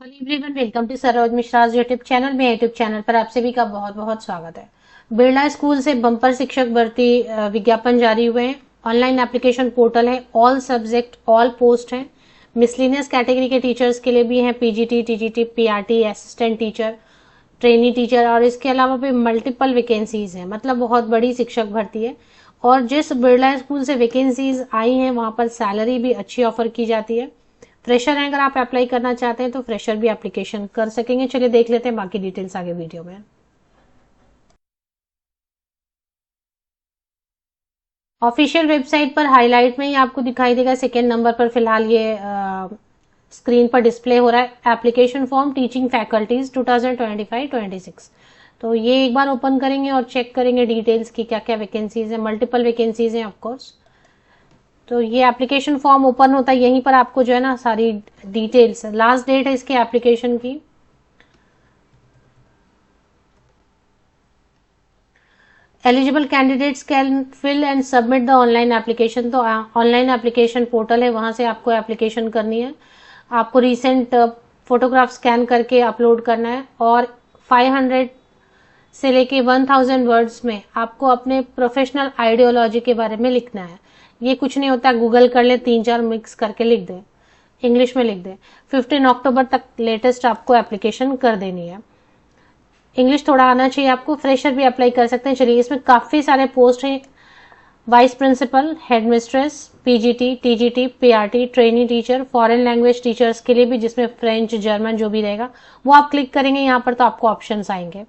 Hello everyone, welcome to Saroj Mishra YouTube channel में। YouTube channel पर आप सभी का बहुत बहुत स्वागत है। बिरला स्कूल से बम्पर शिक्षक भर्ती विज्ञापन जारी हुए हैं। ऑनलाइन एप्लीकेशन पोर्टल है, ऑल सब्जेक्ट ऑल पोस्ट हैं। मिसलिनियस कैटेगरी के टीचर्स के लिए भी हैं, PGT, TGT, PRT, assistant teacher, trainee teacher, और इसके अलावा भी मल्टीपल वैकेंसीज हैं। मतलब बहुत बड़ी शिक्षक भर्ती है। और जिस बिरला स्कूल से वैकेंसीज आई हैं वहां पर सैलरी भी अच्छी ऑफर की जाती है। फ्रेशर है, अगर आप अप्लाई करना चाहते हैं तो फ्रेशर भी एप्लीकेशन कर सकेंगे। चलिए देख लेते हैं बाकी डिटेल्स आगे वीडियो में। ऑफिशियल वेबसाइट पर हाईलाइट में ही आपको दिखाई देगा, सेकेंड नंबर पर फिलहाल ये स्क्रीन पर डिस्प्ले हो रहा है, एप्लीकेशन फॉर्म टीचिंग फैकल्टीज 2025-26। तो ये एक बार ओपन करेंगे और चेक करेंगे डिटेल्स की क्या क्या वैकेंसीज है। मल्टीपल वैकेंसीज हैं ऑफकोर्स। तो ये एप्लीकेशन फॉर्म ओपन होता है, यहीं पर आपको जो है ना सारी डिटेल्स, लास्ट डेट है इसके एप्लीकेशन की। Eligible candidates can fill and submit the online application. तो ऑनलाइन एप्लीकेशन पोर्टल है, वहां से आपको एप्लीकेशन करनी है। आपको रिसेंट फोटोग्राफ स्कैन करके अपलोड करना है और 500 से लेके 1000 वर्ड्स में आपको अपने प्रोफेशनल आइडियोलॉजी के बारे में लिखना है। ये कुछ नहीं होता, गूगल कर ले, 3-4 मिक्स करके लिख दे, इंग्लिश में लिख दे। 15 अक्टूबर तक लेटेस्ट आपको एप्लीकेशन कर देनी है। इंग्लिश थोड़ा आना चाहिए आपको। फ्रेशर भी अप्लाई कर सकते हैं। चलिए, इसमें काफी सारे पोस्ट हैं। Vice principal, head mistress, PGT, TGT, PRT, trainee teacher, foreign language teachers के लिए भी, जिसमें फ्रेंच, जर्मन जो भी रहेगा वो आप क्लिक करेंगे यहाँ पर तो आपको ऑप्शंस आएंगे।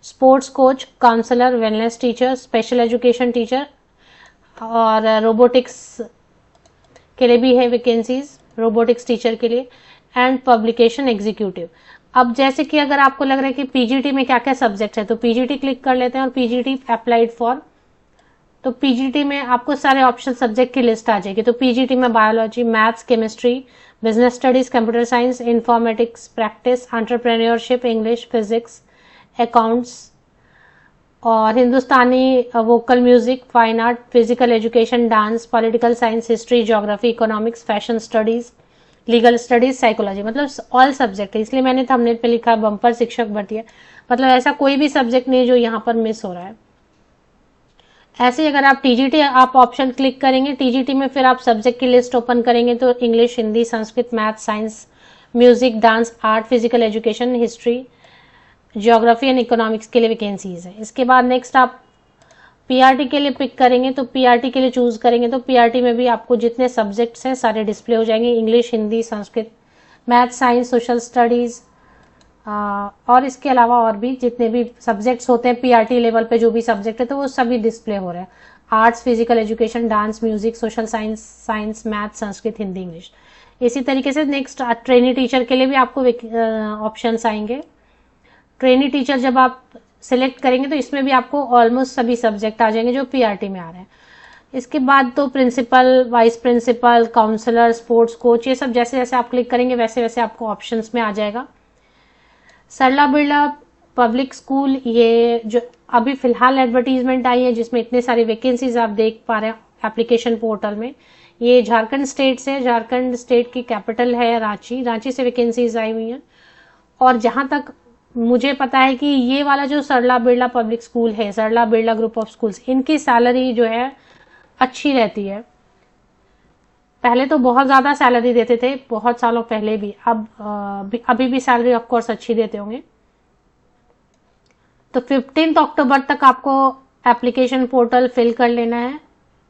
Sports coach, counsellor, wellness teacher, special education teacher और रोबोटिक्स के लिए भी है वैकेंसीज, रोबोटिक्स टीचर के लिए, एंड पब्लिकेशन एग्जीक्यूटिव। अब जैसे कि अगर आपको लग रहा है कि पीजीटी में क्या क्या सब्जेक्ट है तो पीजीटी क्लिक कर लेते हैं और पीजीटी अप्लाइड फॉर। तो पीजीटी में आपको सारे ऑप्शन सब्जेक्ट की लिस्ट आ जाएगी। तो पीजीटी में biology, maths, chemistry, business studies, computer science, informatics, practice, entrepreneurship, English, physics, accounts और Hindustani vocal music, fine art, physical education, dance, political science, history, geography, economics, fashion studies, legal studies, psychology. मतलब all subject है, इसलिए मैंने thumbnail पे लिखा है bumper शिक्षक भर्ती है। मतलब ऐसा कोई भी सब्जेक्ट नहीं है जो यहाँ पर मिस हो रहा है। ऐसे ही अगर आप टीजीटी आप ऑप्शन क्लिक करेंगे, टीजीटी में फिर आप सब्जेक्ट की लिस्ट ओपन करेंगे तो English, Hindi, Sanskrit, math, science, music, dance, art, physical education, history, geography and economics के लिए वैकेंसीज है। इसके बाद नेक्स्ट आप पीआरटी के लिए पिक करेंगे तो पीआरटी के लिए चूज करेंगे तो पीआरटी में भी आपको जितने सब्जेक्ट्स हैं सारे डिस्प्ले हो जाएंगे, English, Hindi, Sanskrit, math, science, social studies और इसके अलावा और भी जितने भी सब्जेक्ट्स होते हैं पीआरटी लेवल पे, जो भी सब्जेक्ट है तो वो सभी डिस्प्ले हो रहे हैं। Arts, physical education, dance, music, social science, math, Sanskrit, Hindi, English. इसी तरीके से नेक्स्ट ट्रेनी टीचर के लिए भी आपको ऑप्शन आएंगे। ट्रेनी टीचर जब आप सिलेक्ट करेंगे तो इसमें भी आपको ऑलमोस्ट सभी सब्जेक्ट आ जाएंगे जो पीआरटी में आ रहे हैं। इसके बाद तो principal, vice principal, counsellor, sports coach, ये सब जैसे जैसे आप क्लिक करेंगे वैसे वैसे आपको ऑप्शंस में आ जाएगा। सरला बिरला पब्लिक स्कूल, ये जो अभी फिलहाल एडवर्टीजमेंट आई है जिसमें इतने सारी वैकेंसीज आप देख पा रहे हैं एप्लीकेशन पोर्टल में, ये झारखंड स्टेट से, झारखंड स्टेट की कैपिटल है रांची, रांची से वैकेंसीज आई हुई हैं। और जहां तक मुझे पता है कि ये वाला जो सरला बिरला पब्लिक स्कूल है, Sarla Birla group of schools, इनकी सैलरी जो है अच्छी रहती है। पहले तो बहुत ज्यादा सैलरी देते थे, बहुत सालों पहले भी, अब अभी भी सैलरी ऑफकोर्स अच्छी देते होंगे। तो 15 अक्टूबर तक आपको एप्लीकेशन पोर्टल फिल कर लेना है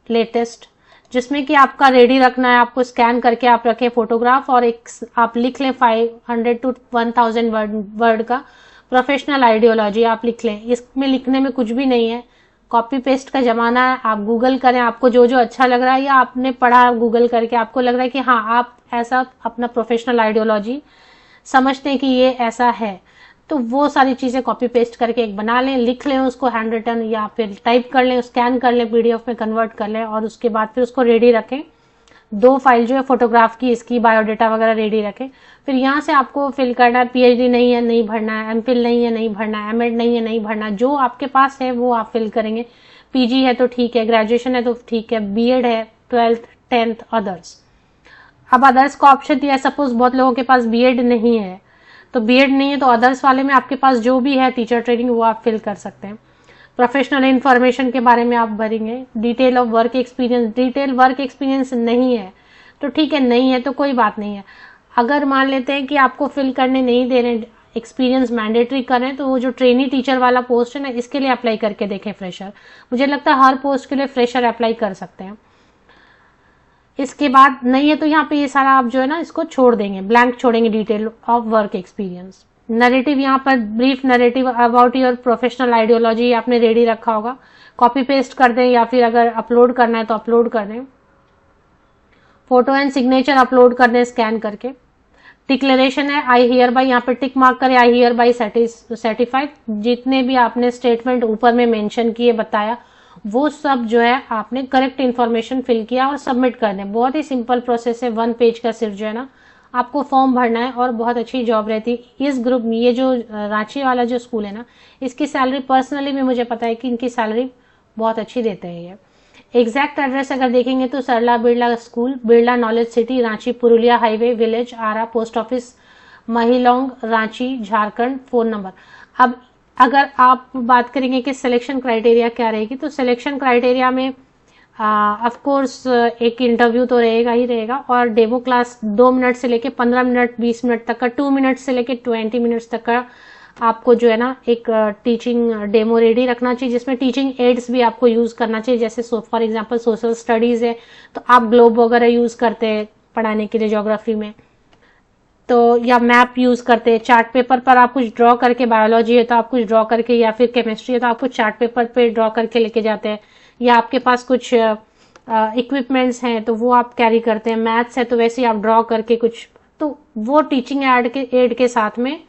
लेटेस्ट, जिसमें कि आपका रेडी रखना है, आपको स्कैन करके आप रखें फोटोग्राफ और एक आप लिख लें 500 to 1000 वर्ड का प्रोफेशनल आइडियोलॉजी आप लिख लें। इसमें लिखने में कुछ भी नहीं है, कॉपी पेस्ट का जमाना है। आप गूगल करें, आपको जो जो अच्छा लग रहा है या आपने पढ़ा गूगल करके आपको लग रहा है कि हाँ आप ऐसा अपना प्रोफेशनल आइडियोलॉजी समझते हैं कि ये ऐसा है, तो वो सारी चीजें कॉपी पेस्ट करके एक बना लें, लिख लें उसको हैंड रिटन या फिर टाइप कर लें, स्कैन कर लें, पीडीएफ में कन्वर्ट कर लें और उसके बाद फिर उसको रेडी रखें। 2 फाइल जो है फोटोग्राफ की, इसकी बायोडाटा वगैरह रेडी रखें। फिर यहाँ से आपको फिल करना है, पीएचडी नहीं है नहीं भरना है, एमफिल नहीं है नहीं भरना है, एमएड नहीं है नहीं भरना, जो आपके पास है वो आप फिल करेंगे। पीजी है तो ठीक है, ग्रेजुएशन है तो ठीक है, बीएड है, 12th 10th अदर्स। अब अदर्स का ऑप्शन दिया है, सपोज बहुत लोगों के पास बीएड नहीं है तो बीएड नहीं है तो अदर्स वाले में आपके पास जो भी है टीचर ट्रेनिंग वो आप फिल कर सकते हैं। प्रोफेशनल इन्फॉर्मेशन के बारे में आप भरेंगे। Detail of work experience, detail work experience नहीं है तो ठीक है, नहीं है तो कोई बात नहीं है। अगर मान लेते हैं कि आपको फिल करने नहीं दे रहे, एक्सपीरियंस मैंडेटरी कर रहे हैं, तो वो जो ट्रेनी टीचर वाला पोस्ट है ना, इसके लिए अप्लाई करके देखें फ्रेशर। मुझे लगता है हर पोस्ट के लिए फ्रेशर अप्लाई कर सकते हैं। इसके बाद नहीं है तो यहाँ पे ये सारा आप जो है ना इसको छोड़ देंगे, ब्लैंक छोड़ेंगे, detail of work experience. Narrative यहाँ पर brief narrative about your professional ideology आपने रेडी रखा होगा, कॉपी पेस्ट कर दें या फिर अगर अपलोड करना है तो अपलोड कर दें। फोटो एंड सिग्नेचर अपलोड कर दें स्कैन करके। डिक्लेरेशन है आई हियर बाई, यहाँ पे टिक मार्क करें आई हियर बाई सर्टिफाइड। जितने भी आपने स्टेटमेंट ऊपर में मेंशन किए बताया वो सब जो है आपने करेक्ट इन्फॉर्मेशन फिल किया और सबमिट कर दें। बहुत ही सिंपल प्रोसेस है, 1 पेज का सिर्फ जो है ना आपको फॉर्म भरना है और बहुत अच्छी जॉब रहती है। इस ग्रुप में ये जो रांची वाला जो स्कूल है ना, इसकी सैलरी पर्सनली में मुझे पता है कि इनकी सैलरी बहुत अच्छी देते हैं ये। एग्जैक्ट एड्रेस अगर देखेंगे तो Sarla Birla school, Birla knowledge city, Ranchi Purulia highway, village Ara, post office Mahilong, Ranchi, Jharkhand. Phone number. अब अगर आप बात करेंगे कि सिलेक्शन क्राइटेरिया क्या रहेगी, तो सिलेक्शन क्राइटेरिया में ऑफ कोर्स एक इंटरव्यू तो रहेगा ही रहेगा और डेमो क्लास 2 मिनट से लेके 15 मिनट 20 मिनट तक का, 2 मिनट से लेके 20 मिनट्स तक का आपको जो है ना एक टीचिंग डेमो रेडी रखना चाहिए, जिसमें टीचिंग एड्स भी आपको यूज करना चाहिए। जैसे फॉर एग्जांपल सोशल स्टडीज है तो आप ग्लोब वगैरह यूज करते हैं पढ़ाने के लिए, ज्योग्राफी में तो, या मैप यूज करते हैं। चार्ट पेपर पर आप कुछ ड्रॉ करके, बायोलॉजी है तो आप कुछ ड्रॉ करके, या फिर केमिस्ट्री है तो आप कुछ चार्ट पेपर पे ड्रॉ करके लेके जाते हैं, या आपके पास कुछ इक्विपमेंट्स हैं तो वो आप कैरी करते हैं। मैथ्स है तो वैसे ही आप ड्रॉ करके कुछ, तो वो टीचिंग एड के साथ में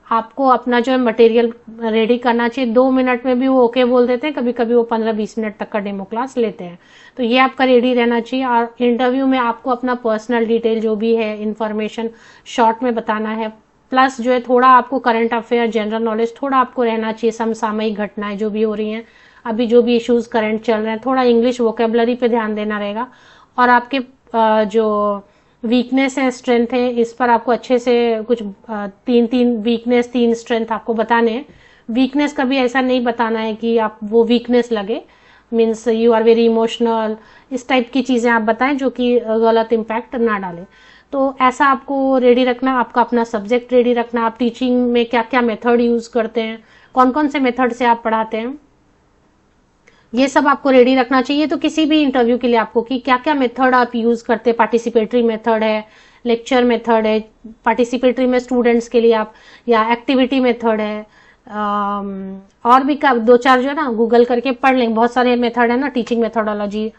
आपको अपना जो है मटेरियल रेडी करना चाहिए। 2 मिनट में भी वो ओके बोल देते हैं, कभी कभी वो 15-20 मिनट तक का डेमो क्लास लेते हैं, तो ये आपका रेडी रहना चाहिए। और इंटरव्यू में आपको अपना पर्सनल डिटेल जो भी है इंफॉर्मेशन शॉर्ट में बताना है, प्लस जो है थोड़ा आपको करंट अफेयर, जनरल नॉलेज थोड़ा आपको रहना चाहिए। समसामयिक घटनाएं जो भी हो रही हैं, अभी जो भी इश्यूज करंट चल रहे हैं, थोड़ा इंग्लिश वोकेबलरी पे ध्यान देना रहेगा। और आपके जो वीकनेस है, स्ट्रेंथ है, इस पर आपको अच्छे से कुछ 3 वीकनेस 3 स्ट्रेंथ आपको बताने हैं। वीकनेस कभी ऐसा नहीं बताना है कि आप वो वीकनेस लगे, means you are very emotional, इस टाइप की चीजें आप बताएं जो कि गलत इम्पैक्ट ना डाले। तो ऐसा आपको रेडी रखना, आपका अपना सब्जेक्ट रेडी रखना, आप टीचिंग में क्या क्या मेथड यूज करते हैं, कौन कौन से मेथड से आप पढ़ाते हैं, ये सब आपको रेडी रखना चाहिए। तो किसी भी इंटरव्यू के लिए आपको कि क्या क्या मेथड आप यूज करते हैं, पार्टिसिपेटरी मेथड है, लेक्चर मेथड है, पार्टिसिपेटरी में स्टूडेंट्स के लिए आप, या एक्टिविटी मेथड है, और भी 2-4 जो है ना गूगल करके पढ़ लें, बहुत सारे मेथड है ना टीचिंग मेथोडोलॉजी।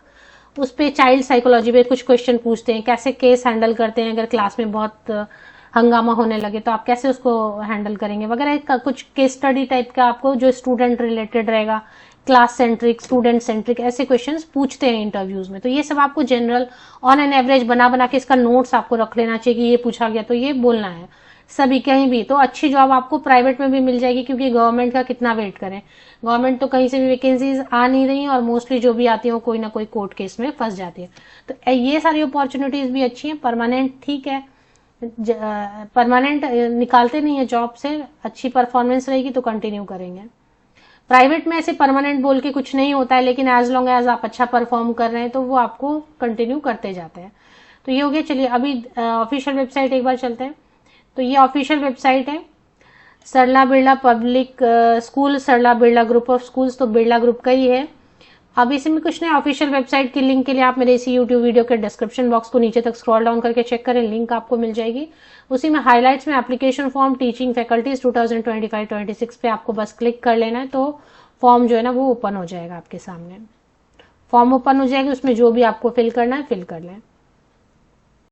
उस पे चाइल्ड साइकोलॉजी पे कुछ क्वेश्चन पूछते हैं, कैसे केस हैंडल करते हैं, अगर क्लास में बहुत हंगामा होने लगे तो आप कैसे उसको हैंडल करेंगे वगैरह का कुछ केस स्टडी टाइप का आपको जो स्टूडेंट रिलेटेड रहेगा, क्लास सेंट्रिक, स्टूडेंट सेंट्रिक, ऐसे क्वेश्चंस पूछते हैं इंटरव्यूज में। तो ये सब आपको जनरल ऑन एन एवरेज बना बना के इसका नोट्स आपको रख लेना चाहिए कि ये पूछा गया तो ये बोलना है सभी कहीं भी। तो अच्छी जॉब आपको प्राइवेट में भी मिल जाएगी, क्योंकि गवर्नमेंट का कितना वेट करें, गवर्नमेंट तो कहीं से भी वैकेंसीज आ नहीं रही और मोस्टली जो भी आती है कोई ना कोई कोर्ट केस में फंस जाती है। तो ये सारी अपॉर्चुनिटीज भी अच्छी हैं। परमानेंट ठीक है, परमानेंट निकालते नहीं है जॉब से, अच्छी परफॉर्मेंस रहेगी तो कंटिन्यू करेंगे। प्राइवेट में ऐसे परमानेंट बोल के कुछ नहीं होता है, लेकिन एज लॉन्ग एज आप अच्छा परफॉर्म कर रहे हैं तो वो आपको कंटिन्यू करते जाते हैं। तो ये हो गया। चलिए अभी ऑफिशियल वेबसाइट एक बार चलते हैं। तो ये ऑफिशियल वेबसाइट है Sarla Birla public school, Sarla Birla group of schools, तो बिरला ग्रुप का ही है। अब इसमें कुछ नहीं, ऑफिशियल वेबसाइट की लिंक के लिए आप मेरे इसी यूट्यूब वीडियो के डिस्क्रिप्शन बॉक्स को नीचे तक स्क्रॉल डाउन करके चेक करें, लिंक आपको मिल जाएगी। उसी में हाइलाइट्स में एप्लीकेशन फॉर्म टीचिंग फैकल्टीज 2025-26 पे आपको बस क्लिक कर लेना है, तो फॉर्म जो है ना वो ओपन हो जाएगा आपके सामने। फॉर्म ओपन हो जाएगा, उसमें जो भी आपको फिल करना है फिल कर लें।